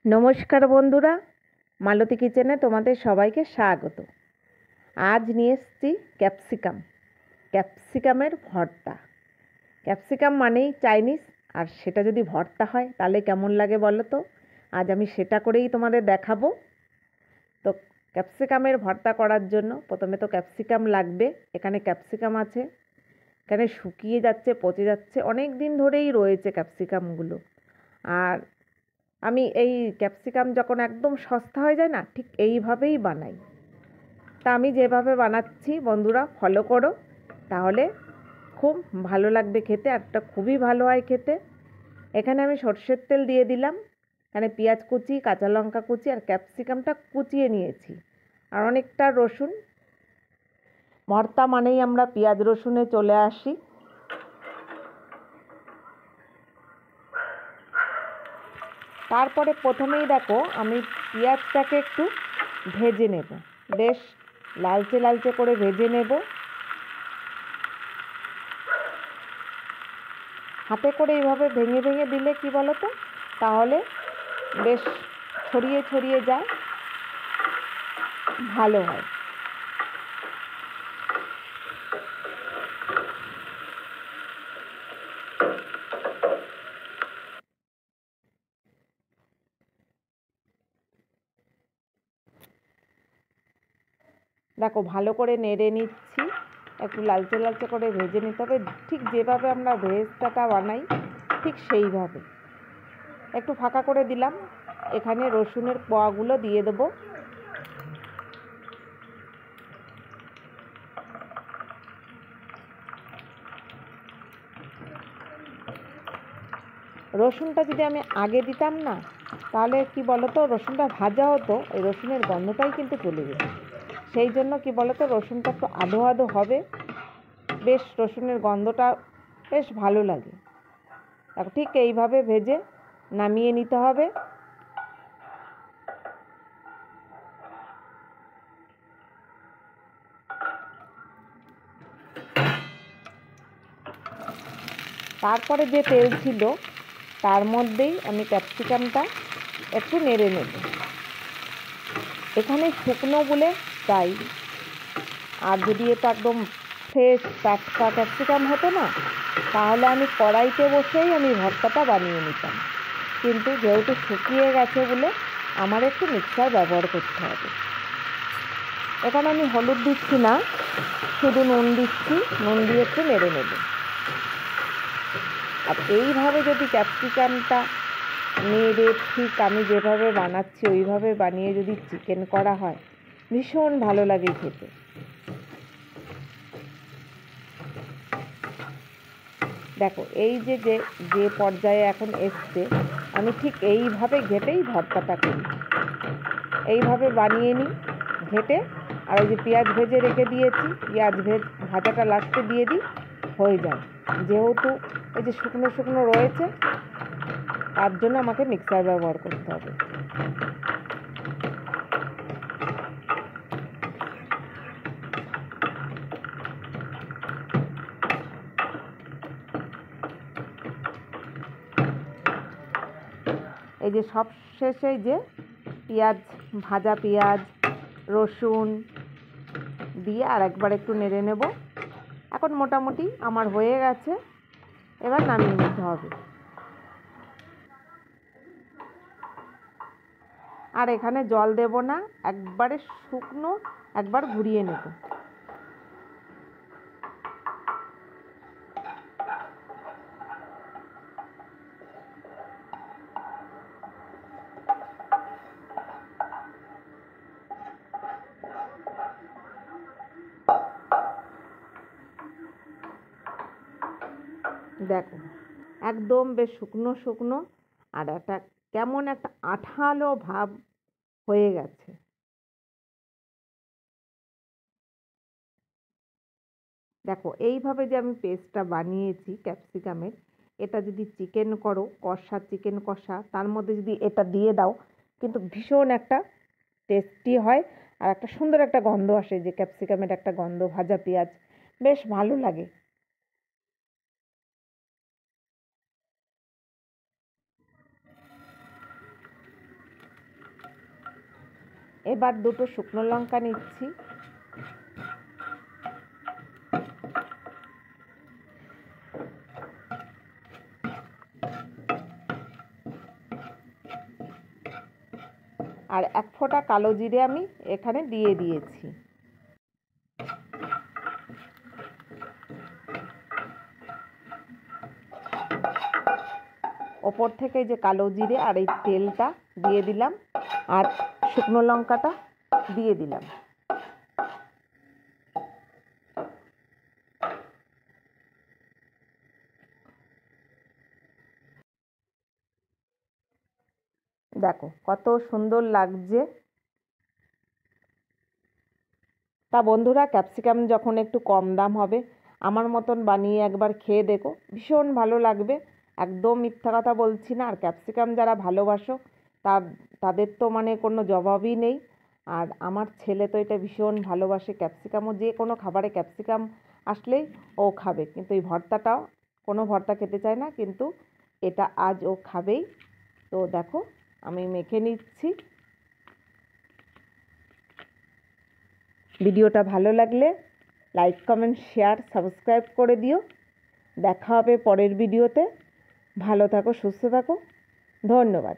নমস্কার বন্ধুরা, মালতী কিচেনে তোমাদের সবাইকে স্বাগত। আজ নিয়ে এসেছি ক্যাপসিকামের ভর্তা। ক্যাপসিকাম মানেই চাইনিজ, আর সেটা যদি ভর্তা হয় তাহলে কেমন লাগে বলো তো। আজ আমি সেটা করেই তোমাদের দেখাবো। তো ক্যাপসিকামের ভর্তা করার জন্য প্রথমে তো ক্যাপসিকাম লাগবে। এখানে ক্যাপসিকাম আছে, এখানে শুকিয়ে যাচ্ছে, পচে যাচ্ছে, অনেক দিন ধরেই রয়েছে ক্যাপসিকামগুলো। আর আমি এই ক্যাপসিকাম যখন একদম সস্তা হয়ে যায় না, ঠিক এইভাবেই বানাই। তা আমি যেভাবে বানাচ্ছি বন্ধুরা ফলো করো, তাহলে খুব ভালো লাগবে খেতে, আরটা খুবই ভালো হয় খেতে। এখানে আমি সর্ষের তেল দিয়ে দিলাম, এখানে পেঁয়াজ কুচি, কাঁচা লঙ্কা কুচি আর ক্যাপসিকামটা কুচিয়ে নিয়েছি, আর অনেকটা রসুন। ভর্তা মানেই আমরা পেঁয়াজ রসুনে চলে আসি। তারপরে প্রথমেই দেখো আমি পেঁয়াজটাকে একটু ভেজে নেব, বেশ লালচে লালচে করে ভেজে নেব। হাতে করে এইভাবে ভেঙে ভেঙে দিলে কি বলো তো, তাহলে বেশ ছড়িয়ে ছড়িয়ে যায়, ভালো হয়। দেখো ভালো করে নেড়ে নিচ্ছি, একটু লালচে লালচে করে ভেজে নিতে হবে, ঠিক যেভাবে আমরা ভেজটাটা বানাই ঠিক সেইভাবে। একটু ফাঁকা করে দিলাম, এখানে রসুনের কোয়াগুলো দিয়ে দেবো। রসুনটা যদি আমি আগে দিতাম না, তাহলে কি বলতো রসুনটা ভাজা হতো, ওই রসুনের গন্ধটাই কিন্তু চলে যেত। সেই জন্য কি বলতো রসুনটা একটু আধো আধো হবে, বেশ রসুনের গন্ধটা বেশ ভালো লাগে। ঠিক এইভাবে ভেজে নামিয়ে নিতে হবে। তারপরে যে তেল ছিল তার মধ্যেই আমি ক্যাপসিকামটা একটু নেড়ে নেব। এখানে শুকনো বলে তাই, আর যদি এটা একদম ফ্রেশ টাটকা ক্যাপসিকাম হতো না, তাহলে আমি কড়াইতে বসেই আমি ভর্তাটা বানিয়ে নিতাম। কিন্তু যেহেতু শুকিয়ে গেছে বলে আমার একটু মিক্সার ব্যবহার করতে হবে। এখানে আমি হলুদ দিচ্ছি না, শুধু নুন দিচ্ছি, নুন দিয়ে একটু নেড়ে নেব। আর এইভাবে যদি ক্যাপসিকামটা নেড়ে ঠিক আমি যেভাবে বানাচ্ছি ওইভাবে বানিয়ে যদি চিকেন করা হয়, ভীষণ ভালো লাগে খেতে। দেখো এই যে যে যে পর্যায়ে এখন এসছে, আমি ঠিক এইভাবে ঘেটেই ভর্তাটা করি। এইভাবে বানিয়ে নিই ঘেটে, আর ওই যে পেঁয়াজ ভেজে রেখে দিয়েছি, ভাজাটা লাস্টে দিয়ে দিই, হয়ে যায়। যেহেতু এই যে শুকনো শুকনো রয়েছে, তার জন্য আমাকে মিক্সার ব্যবহার করতে হবে। এই যে সব শেষে যে পেঁয়াজ, ভাজা পেঁয়াজ রসুন দিয়ে আর একবার একটু নেড়ে নেব। এখন মোটামুটি আমার হয়ে গেছে, এবার নামিয়ে নিতে হবে। আর এখানে জল দেব না, একবারে শুকনো একবার ঘুরিয়ে নেব। দেখো একদম বেশ শুকনো শুকনো, আর একটা কেমন একটা আঠালো ভাব হয়ে গেছে। দেখো এইভাবে যে আমি পেস্টটা বানিয়েছি ক্যাপসিকামের, এটা যদি চিকেন করো, কষা চিকেন কষা, তার মধ্যে যদি এটা দিয়ে দাও, কিন্তু ভীষণ একটা টেস্টি হয়, আর একটা সুন্দর একটা গন্ধ আসে, যে ক্যাপসিকামের একটা গন্ধ, ভাজা পেঁয়াজ, বেশ ভালো লাগে। এবার দুটো শুকনো লঙ্কা নিচ্ছি, আর এক ফোঁটা কালো জিরে আমি এখানে দিয়ে দিয়েছি। ওপর থেকে যে কালো জিরে আর এই তেলটা দিয়ে দিলাম, আর শুকনো লঙ্কাটা দিয়ে দিলাম। দেখো কত সুন্দর লাগছে। তা বন্ধুরা, ক্যাপসিকাম যখন একটু কম দাম হবে, আমার মতন বানিয়ে একবার খেয়ে দেখো, ভীষণ ভালো লাগবে। একদম মিথ্যা কথা বলছি না। আর ক্যাপসিকাম যারা ভালোবাসো তাদের তো মানে কোনো জবাবই নেই। আর আমার ছেলে তো এটা ভীষণ ভালোবাসে, ক্যাপসিকামও যে কোনো খাবারে ক্যাপসিকাম আসলেই ও খাবে। কিন্তু এই ভর্তাটাও, কোনো ভর্তা খেতে চায় না, কিন্তু এটা আজ ও খাবেই। তো দেখো আমি মেখে নিচ্ছি। ভিডিওটা ভালো লাগলে লাইক, কমেন্ট, শেয়ার, সাবস্ক্রাইব করে দিও। দেখা হবে পরের ভিডিওতে। ভালো থাকো, সুস্থ থাকো, ধন্যবাদ।